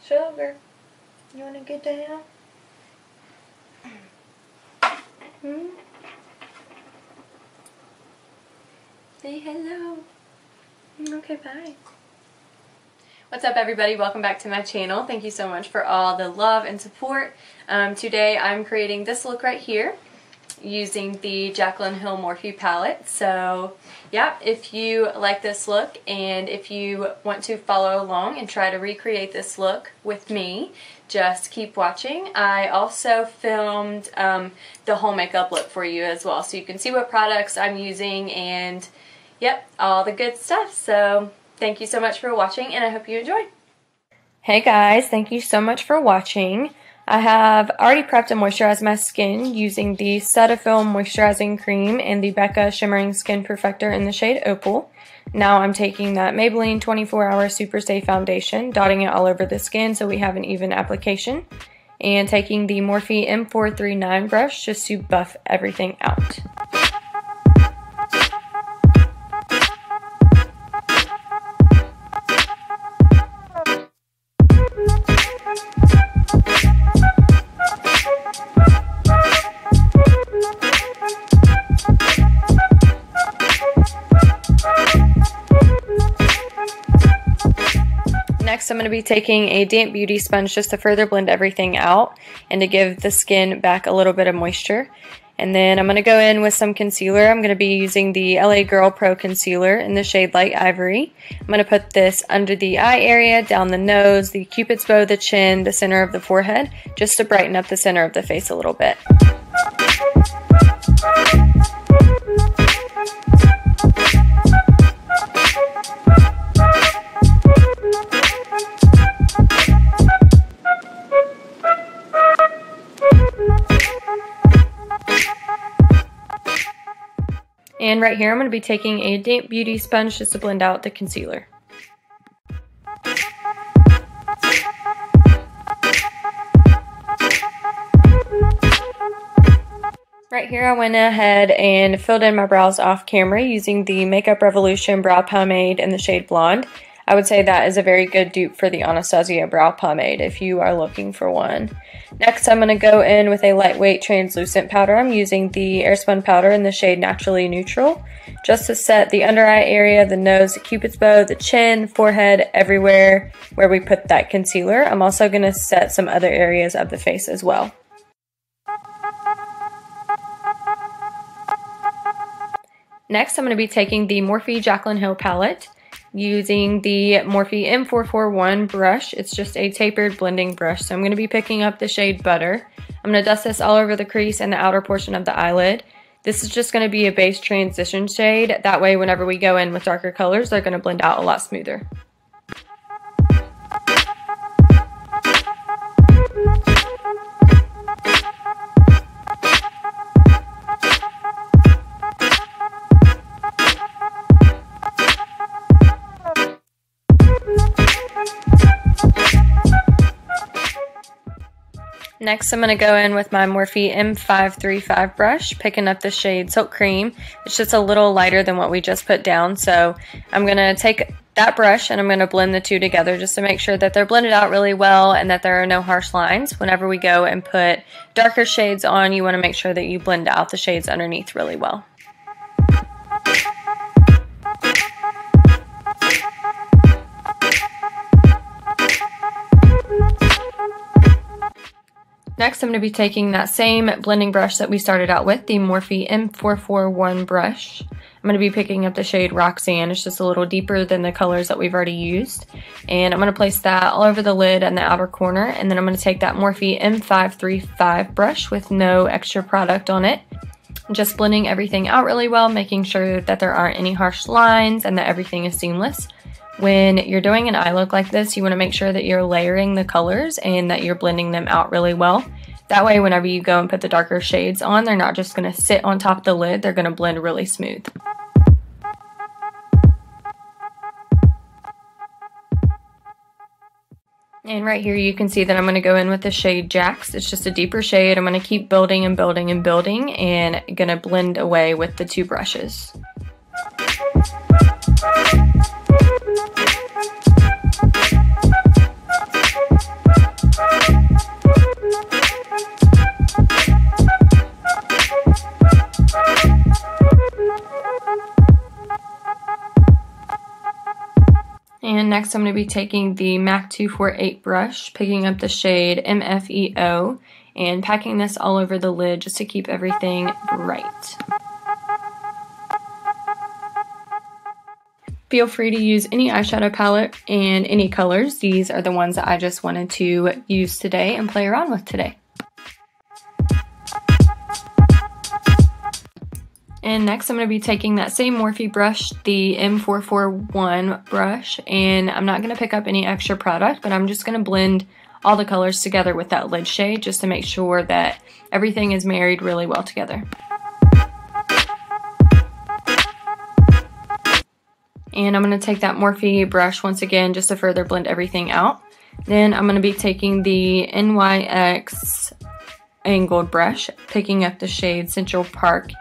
Sugar, you want to get down? Say hello. Okay, bye. What's up, everybody? Welcome back to my channel. Thank you so much for all the love and support. Today I'm creating this look right here using the Jaclyn Morphe palette. So yeah, if you like this look and if you want to follow along and try to recreate this look with me, just keep watching. I also filmed the whole makeup look for you as well, so you can see what products I'm using and yep, all the good stuff. So thank you so much for watching and I hope you enjoy. Hey guys, thank you so much for watching. I have already prepped and moisturized my skin using the Cetaphil Moisturizing Cream and the Becca Shimmering Skin Perfector in the shade Opal. Now I'm taking that Maybelline 24-Hour Superstay Foundation, dotting it all over the skin so we have an even application, and taking the Morphe M439 brush just to buff everything out. Next, I'm going to be taking a damp beauty sponge just to further blend everything out and to give the skin back a little bit of moisture. And then I'm going to go in with some concealer. I'm going to be using the LA Girl Pro Concealer in the shade Light Ivory. I'm going to put this under the eye area, down the nose, the cupid's bow, the chin, the center of the forehead, just to brighten up the center of the face a little bit. And right here, I'm going to be taking a damp beauty sponge just to blend out the concealer. Right here, I went ahead and filled in my brows off camera using the Makeup Revolution Brow Pomade in the shade Blonde. I would say that is a very good dupe for the Anastasia Brow Pomade if you are looking for one. Next, I'm going to go in with a lightweight translucent powder. I'm using the Airsupun powder in the shade Naturally Neutral, just to set the under eye area, the nose, the cupid's bow, the chin, forehead, everywhere where we put that concealer. I'm also going to set some other areas of the face as well. Next, I'm going to be taking the Morphe Jaclyn Hill palette, using the Morphe M441 brush. It's just a tapered blending brush, so I'm going to be picking up the shade Butter. I'm going to dust this all over the crease and the outer portion of the eyelid. This is just going to be a base transition shade. That way, whenever we go in with darker colors, they're going to blend out a lot smoother. Next, I'm going to go in with my Morphe M535 brush, picking up the shade Silk Cream. It's just a little lighter than what we just put down, so I'm going to take that brush and I'm going to blend the two together just to make sure that they're blended out really well and that there are no harsh lines. Whenever we go and put darker shades on, you want to make sure that you blend out the shades underneath really well. Next, I'm going to be taking that same blending brush that we started out with, the Morphe M441 brush. I'm going to be picking up the shade Roxanne. It's just a little deeper than the colors that we've already used. And I'm going to place that all over the lid and the outer corner. And then I'm going to take that Morphe M535 brush with no extra product on it. Just blending everything out really well, making sure that there aren't any harsh lines and that everything is seamless. When you're doing an eye look like this, you want to make sure that you're layering the colors and that you're blending them out really well. That way, whenever you go and put the darker shades on, they're not just going to sit on top of the lid, they're going to blend really smooth. And right here you can see that I'm going to go in with the shade Jax. It's just a deeper shade. I'm going to keep building and building and building and going to blend away with the two brushes. And next I'm going to be taking the MAC 248 brush, picking up the shade MFEO, and packing this all over the lid just to keep everything bright. Feel free to use any eyeshadow palette and any colors. These are the ones that I just wanted to use today and play around with today. And next I'm going to be taking that same Morphe brush, the M441 brush, and I'm not going to pick up any extra product, but I'm just going to blend all the colors together with that lid shade just to make sure that everything is married really well together. And I'm going to take that Morphe brush once again just to further blend everything out. Then I'm going to be taking the NYX angled brush, picking up the shade Central Park,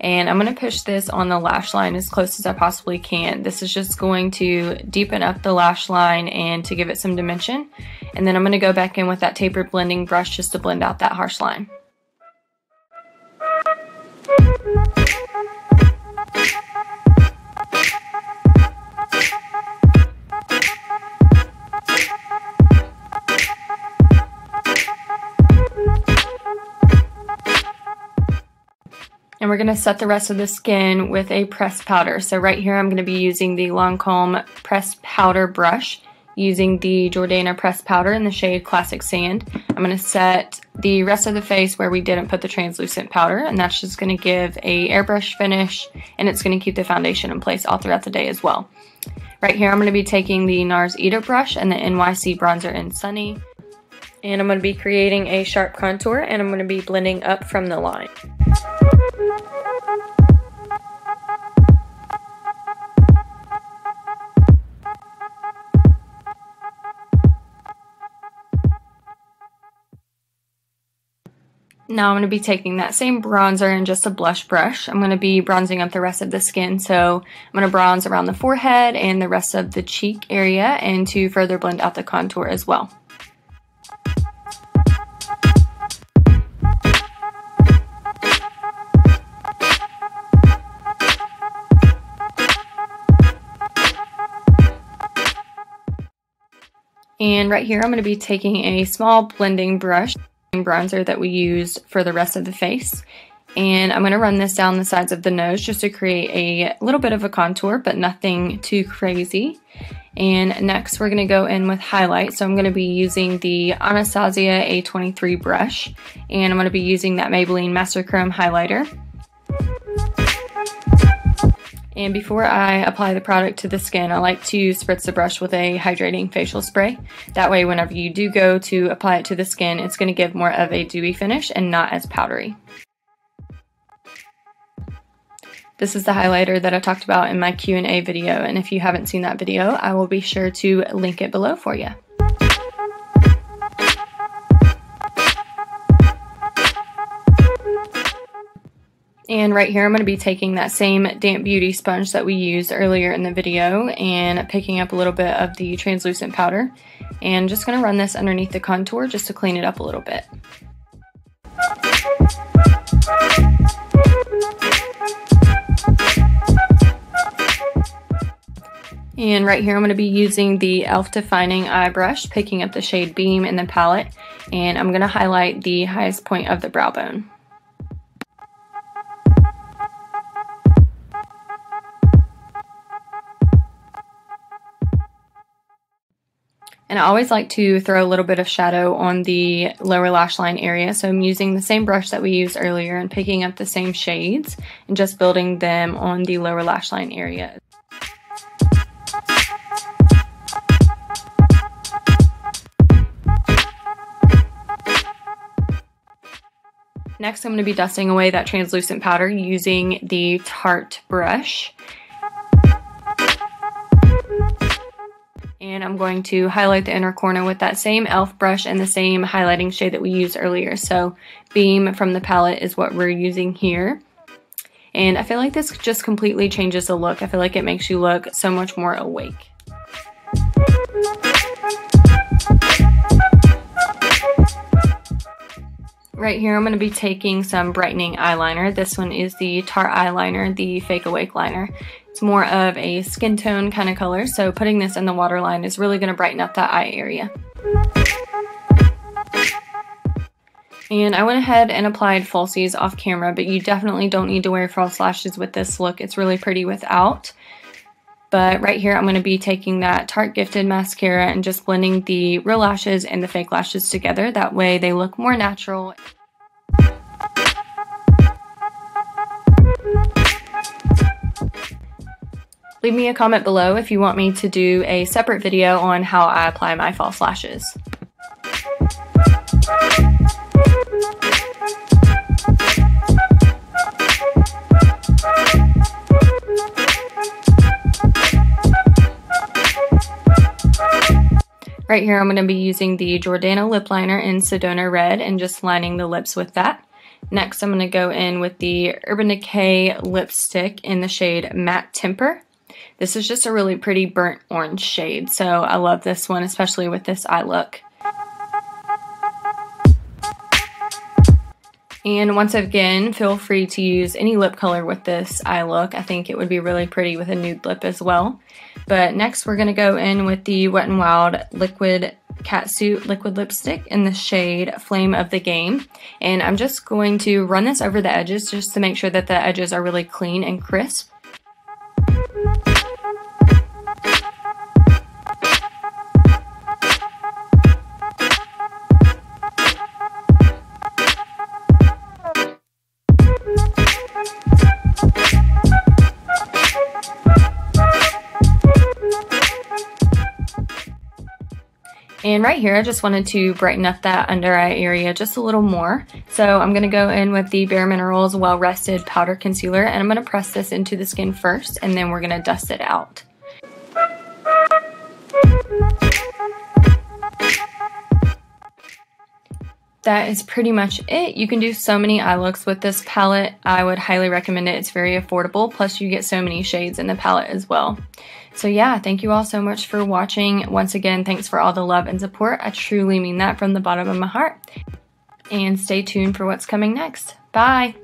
and I'm going to push this on the lash line as close as I possibly can. This is just going to deepen up the lash line and to give it some dimension. And then I'm going to go back in with that tapered blending brush just to blend out that harsh line. And we're going to set the rest of the skin with a pressed powder. So right here I'm going to be using the Lancome pressed powder brush, using the Jordana pressed powder in the shade Classic Sand. I'm going to set the rest of the face where we didn't put the translucent powder, and that's just going to give a airbrush finish, and it's going to keep the foundation in place all throughout the day as well. Right here I'm going to be taking the NARS Eater brush and the NYC bronzer in Sunny, and I'm going to be creating a sharp contour, and I'm going to be blending up from the line. Now I'm going to be taking that same bronzer and just a blush brush. I'm going to be bronzing up the rest of the skin, so I'm going to bronze around the forehead and the rest of the cheek area, and to further blend out the contour as well. And right here I'm going to be taking a small blending brush, bronzer that we used for the rest of the face, and I'm going to run this down the sides of the nose just to create a little bit of a contour, but nothing too crazy. And next we're going to go in with highlight, so I'm going to be using the Anastasia A23 brush, and I'm going to be using that Maybelline Master Chrome highlighter. And before I apply the product to the skin, I like to spritz the brush with a hydrating facial spray. That way whenever you do go to apply it to the skin, it's going to give more of a dewy finish and not as powdery. This is the highlighter that I talked about in my Q&A video, and if you haven't seen that video, I will be sure to link it below for you. And right here I'm going to be taking that same damp beauty sponge that we used earlier in the video and picking up a little bit of the translucent powder, and just going to run this underneath the contour just to clean it up a little bit. And right here I'm going to be using the e.l.f. Defining Eye Brush, picking up the shade Beam in the palette, and I'm going to highlight the highest point of the brow bone. And I always like to throw a little bit of shadow on the lower lash line area, so I'm using the same brush that we used earlier and picking up the same shades and just building them on the lower lash line area. Next I'm going to be dusting away that translucent powder using the Tarte brush. And I'm going to highlight the inner corner with that same e.l.f. brush and the same highlighting shade that we used earlier. So Beam from the palette is what we're using here. And I feel like this just completely changes the look. I feel like it makes you look so much more awake. Right here I'm going to be taking some brightening eyeliner. This one is the Tarte eyeliner, the Fake Awake liner. It's more of a skin tone kind of color, so putting this in the waterline is really going to brighten up that eye area. And I went ahead and applied falsies off camera, but you definitely don't need to wear false lashes with this look. It's really pretty without. But right here, I'm going to be taking that Tarte Gifted mascara and just blending the real lashes and the fake lashes together. That way they look more natural. Leave me a comment below if you want me to do a separate video on how I apply my false lashes. Right here, I'm going to be using the Jordana lip liner in Sedona Red and just lining the lips with that. Next, I'm going to go in with the Urban Decay lipstick in the shade Matte Temper. This is just a really pretty burnt orange shade, so I love this one, especially with this eye look. And once again, feel free to use any lip color with this eye look. I think it would be really pretty with a nude lip as well. But next, we're going to go in with the Wet n Wild Liquid Catsuit liquid lipstick in the shade Flame of the Game. And I'm just going to run this over the edges just to make sure that the edges are really clean and crisp. And right here, I just wanted to brighten up that under eye area just a little more. So I'm going to go in with the Bare Minerals Well Rested Powder Concealer, and I'm going to press this into the skin first, and then we're going to dust it out. That is pretty much it. You can do so many eye looks with this palette. I would highly recommend it. It's very affordable, plus you get so many shades in the palette as well. So yeah, thank you all so much for watching. Once again, thanks for all the love and support. I truly mean that from the bottom of my heart. And stay tuned for what's coming next. Bye!